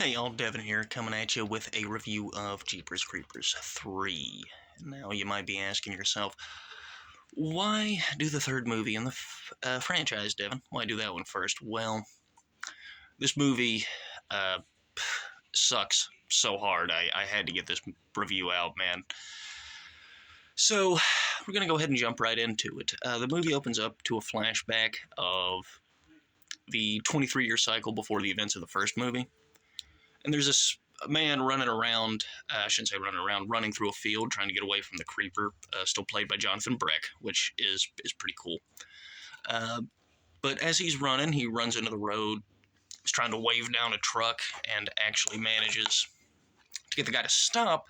Hey y'all, Devin here, coming at you with a review of Jeepers Creepers 3. Now, you might be asking yourself, why do the third movie in the franchise, Devin? Why do that one first? Well, this movie sucks so hard. I had to get this review out, man. So, we're going to go ahead and jump right into it. The movie opens up to a flashback of the 23-year cycle before the events of the first movie. And there's this man running around, I shouldn't say running around, running through a field trying to get away from the creeper, still played by Jonathan Breck, which is pretty cool. But as he's running, he runs into the road. He's trying to wave down a truck and actually manages to get the guy to stop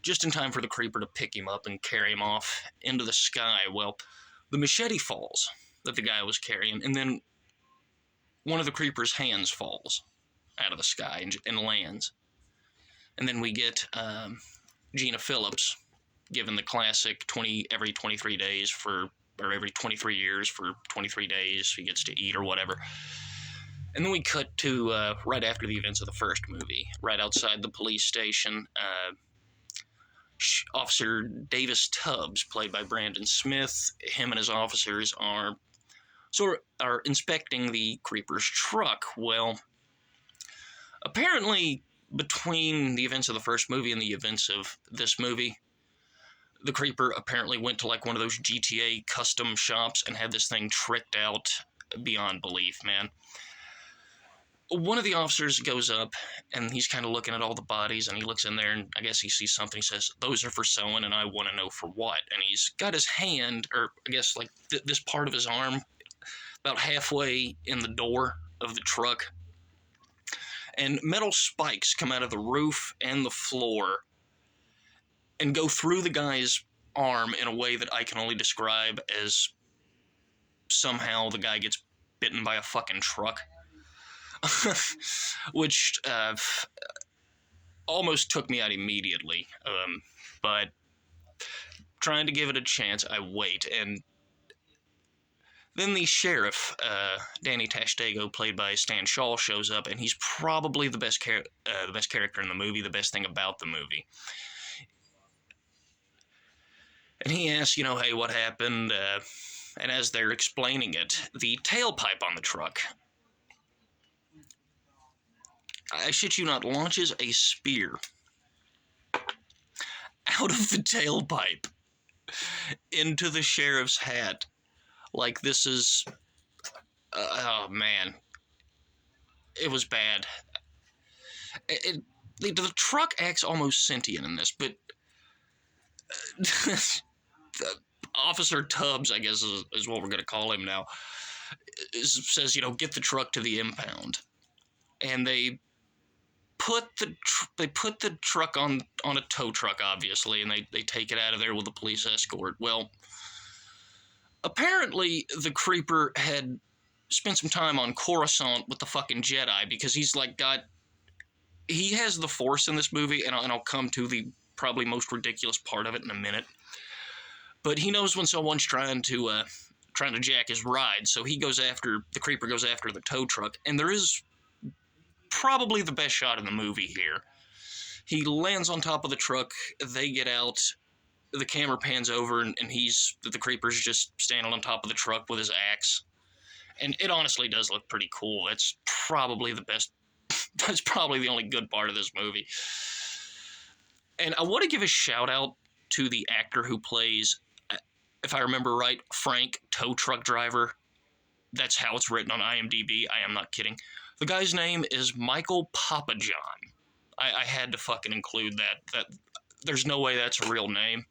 just in time for the creeper to pick him up and carry him off into the sky. Well, the machete falls that the guy was carrying, and then one of the creeper's hands falls out of the sky and lands. And then we get Gina Phillips given the classic every 23 days or every 23 years for 23 days he gets to eat or whatever. And then we cut to right after the events of the first movie, right outside the police station. Officer Davis Tubbs, played by Brandon Smith, him and his officers are inspecting the creeper's truck. Well, apparently, between the events of the first movie and the events of this movie, the creeper apparently went to like one of those GTA custom shops and had this thing tricked out beyond belief, man. One of the officers goes up and he's kind of looking at all the bodies, and he looks in there and I guess he sees something. He says, "Those are for sewing and I want to know for what." And he's got his hand, or I guess like this part of his arm, about halfway in the door of the truck. And metal spikes come out of the roof and the floor and go through the guy's arm in a way that I can only describe as somehow the guy gets bitten by a fucking truck. Which almost took me out immediately. But trying to give it a chance, I wait. And then the sheriff, Danny Tashtego, played by Stan Shaw, shows up, and he's probably the best character in the movie, the best thing about the movie. And he asks, hey, what happened? And as they're explaining it, the tailpipe on the truck, I shit you not, launches a spear out of the tailpipe into the sheriff's hat. Like, this is... oh, man. It was bad. The truck acts almost sentient in this, but... Officer Tubbs, I guess is what we're going to call him now, says, get the truck to the impound. And they put the truck on a tow truck, obviously, and they take it out of there with a police escort. Well, apparently the creeper had spent some time on Coruscant with the fucking Jedi, because he's like he has the Force in this movie, and I'll come to the probably most ridiculous part of it in a minute. But he knows when someone's trying to jack his ride, so the creeper goes after the tow truck, and there is probably the best shot in the movie here. He lands on top of the truck, they get out, the camera pans over, and the creeper's just standing on top of the truck with his axe. And it honestly does look pretty cool. That's probably the best, that's probably the only good part of this movie. And I want to give a shout out to the actor who plays, if I remember right, Frank, tow truck driver. That's how it's written on IMDb. I am not kidding. The guy's name is Michael Papajohn. I had to fucking include that. There's no way that's a real name.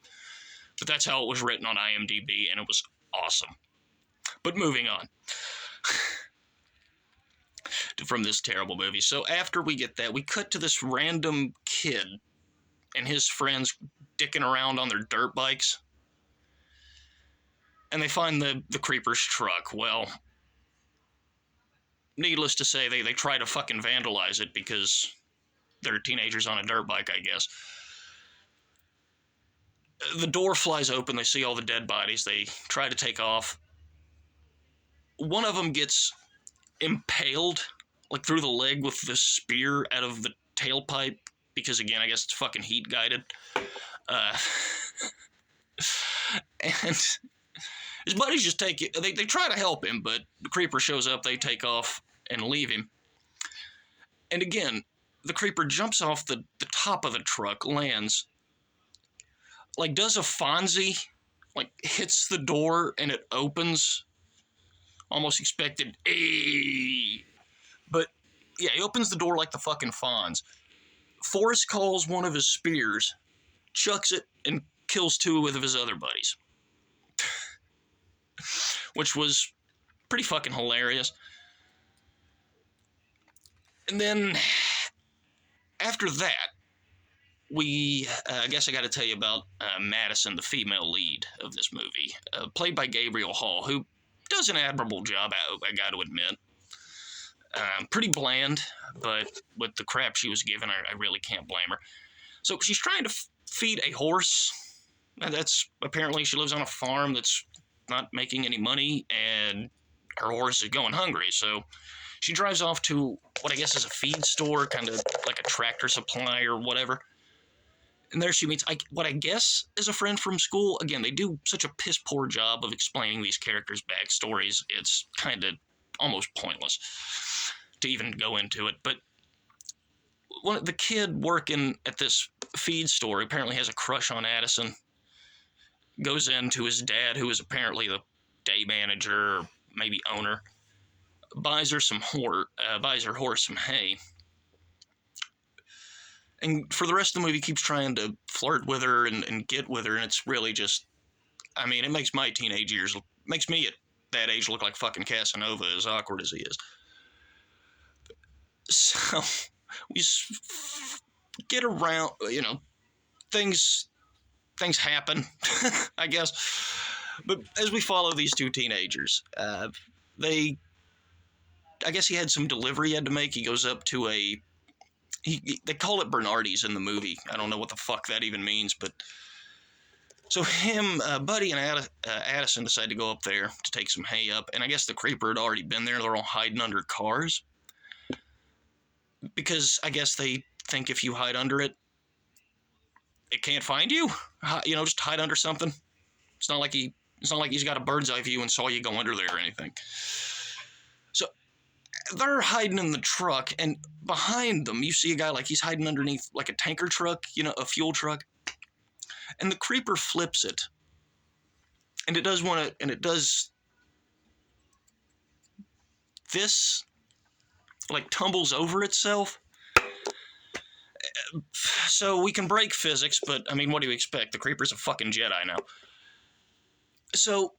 But that's how it was written on IMDb, and it was awesome. But moving on from this terrible movie. So after we get that, we cut to this random kid and his friends dicking around on their dirt bikes. And they find the creeper's truck. Well, needless to say, they try to fucking vandalize it because they're teenagers on a dirt bike, I guess. The door flies open, they see all the dead bodies, they try to take off. One of them gets impaled like through the leg with the spear out of the tailpipe, because again, I guess it's fucking heat guided. And his buddies just take it. They try to help him, but the creeper shows up. They take off and leave him. And again, the creeper jumps off the top of the truck, lands, like does a Fonzie, like hits the door and it opens. Almost expected, hey. But yeah, he opens the door like the fucking Fonz. Forrest calls one of his spears, chucks it, and kills two of his other buddies. Which was pretty fucking hilarious. And then, after that, I guess I gotta tell you about Madison, the female lead of this movie, played by Gabriel Hall, who does an admirable job, I gotta admit. Pretty bland, but with the crap she was given, I really can't blame her. So she's trying to feed a horse. That's apparently she lives on a farm that's not making any money, and her horse is going hungry. So she drives off to what I guess is a feed store, kind of like a Tractor Supply or whatever. And there she meets what I guess is a friend from school. Again, they do such a piss poor job of explaining these characters' backstories. It's kind of almost pointless to even go into it. But the kid working at this feed store apparently has a crush on Addison. Goes in to his dad, who is apparently the day manager or maybe owner. Buys her horse some hay. And for the rest of the movie, keeps trying to flirt with her and get with her, and it's really just, I mean, it makes my teenage years, makes me at that age look like fucking Casanova, as awkward as he is. So, we get around, things happen, I guess. But as we follow these two teenagers, I guess he had some delivery he had to make. He goes up to they call it Bernardi's in the movie. I don't know what the fuck that even means, but so him, Buddy, and Addison decide to go up there to take some hay up, and I guess the creeper had already been there. They're all hiding under cars because I guess they think if you hide under it, it can't find you. Just hide under something. It's not like he's got a bird's eye view and saw you go under there or anything. So they're hiding in the truck, and behind them, you see a guy like he's hiding underneath like a tanker truck, a fuel truck. And the creeper flips it. And it does this, like tumbles over itself. So we can break physics, but I mean, what do you expect? The creeper's a fucking Jedi now. So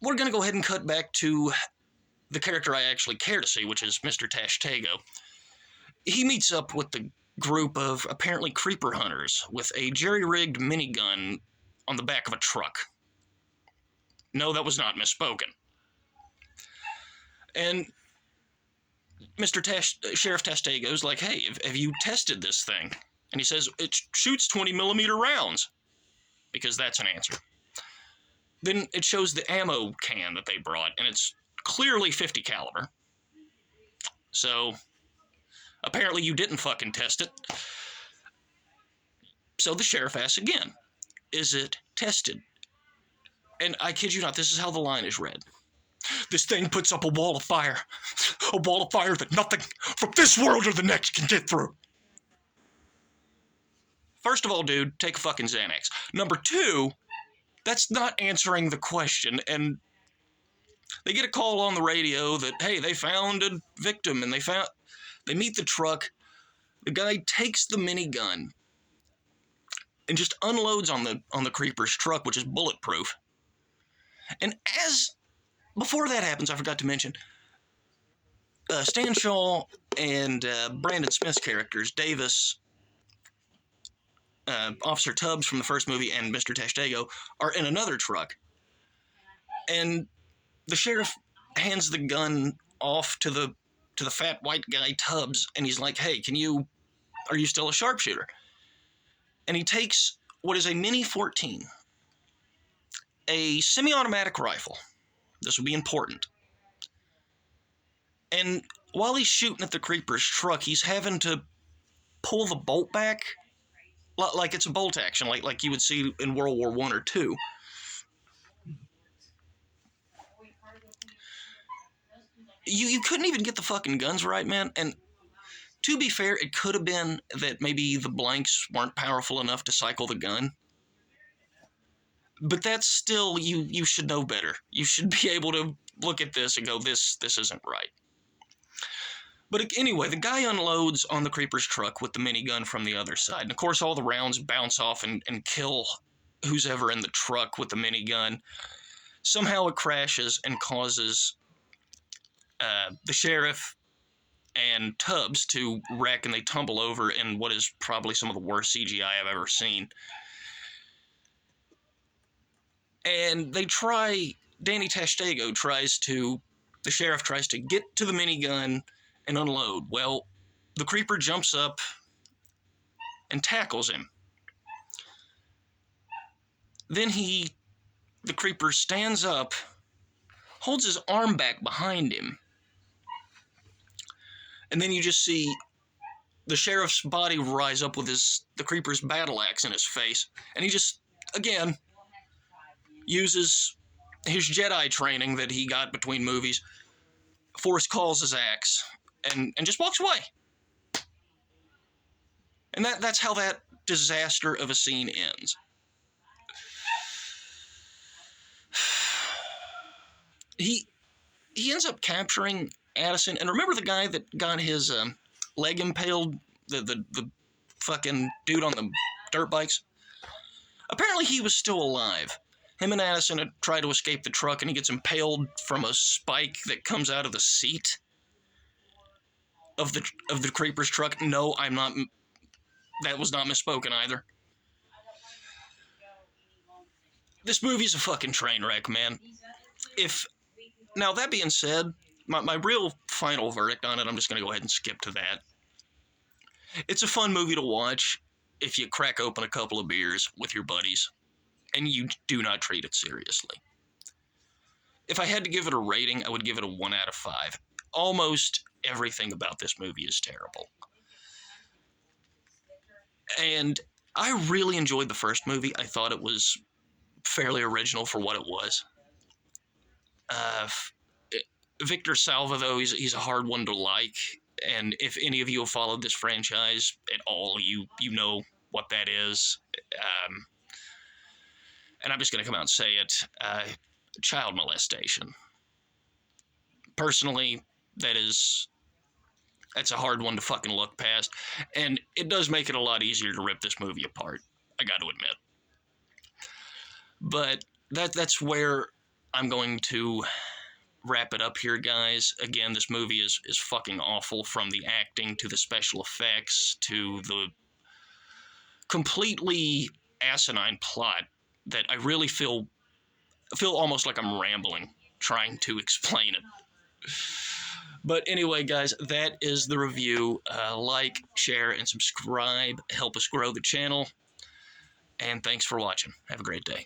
we're going to go ahead and cut back to the character I actually care to see, which is Mr. Tashtego. He meets up with the group of apparently creeper hunters with a jerry-rigged minigun on the back of a truck. No, that was not misspoken. And Sheriff Tastego's like, hey, have you tested this thing? And he says, it shoots 20mm rounds, because that's an answer. Then it shows the ammo can that they brought, and it's clearly .50 caliber. So apparently you didn't fucking test it. So the sheriff asks again, is it tested? And I kid you not, this is how the line is read. This thing puts up a wall of fire. A wall of fire that nothing from this world or the next can get through. First of all, dude, take a fucking Xanax. Number two, that's not answering the question. And they get a call on the radio that, hey, they found a victim, and they meet the truck. The guy takes the minigun and just unloads on the creeper's truck, which is bulletproof. And before that happens, I forgot to mention, Stan Shaw and Brandon Smith's characters, Davis, Officer Tubbs from the first movie, and Mr. Tashtego, are in another truck. And the sheriff hands the gun off to the fat white guy, Tubbs, and he's like, hey, are you still a sharpshooter? And he takes what is a Mini 14, a semi-automatic rifle. This will be important. And while he's shooting at the creeper's truck, he's having to pull the bolt back like it's a bolt action, like you would see in World War I or II. You couldn't even get the fucking guns right, man. And to be fair, it could have been that maybe the blanks weren't powerful enough to cycle the gun. But that's still, you should know better. You should be able to look at this and go, this isn't right. But anyway, the guy unloads on the creeper's truck with the minigun from the other side. And of course, all the rounds bounce off and kill who's ever in the truck with the minigun. Somehow it crashes and causes the sheriff and Tubbs to wreck, and they tumble over in what is probably some of the worst CGI I've ever seen. And Danny Tashtego the sheriff tries to get to the minigun and unload. Well, the creeper jumps up and tackles him. Then the creeper stands up, holds his arm back behind him, and then you just see the sheriff's body rise up with the creeper's battle axe in his face, and he just, again, uses his Jedi training that he got between movies, force calls his axe, and just walks away. And that's how that disaster of a scene ends. He ends up capturing Addison, and remember the guy that got his leg impaled, the fucking dude on the dirt bikes? Apparently he was still alive. Him and Addison had tried to escape the truck, and he gets impaled from a spike that comes out of the seat of the creeper's truck. No, that was not misspoken either. This movie's a fucking train wreck, man. Now, that being said, my real final verdict on it, I'm just going to go ahead and skip to that. It's a fun movie to watch if you crack open a couple of beers with your buddies and you do not treat it seriously. If I had to give it a rating, I would give it a 1 out of 5. Almost everything about this movie is terrible. And I really enjoyed the first movie. I thought it was fairly original for what it was. Victor Salva, though, he's a hard one to like, and if any of you have followed this franchise at all, you know what that is. And I'm just going to come out and say it, child molestation. Personally, that's a hard one to fucking look past, and it does make it a lot easier to rip this movie apart, I got to admit. But that's where I'm going to wrap it up here, guys. Again, this movie is fucking awful, from the acting to the special effects to the completely asinine plot that I really feel almost like I'm rambling trying to explain it. But anyway, guys, that is the review. Like, share, and subscribe. Help us grow the channel. And thanks for watching. Have a great day.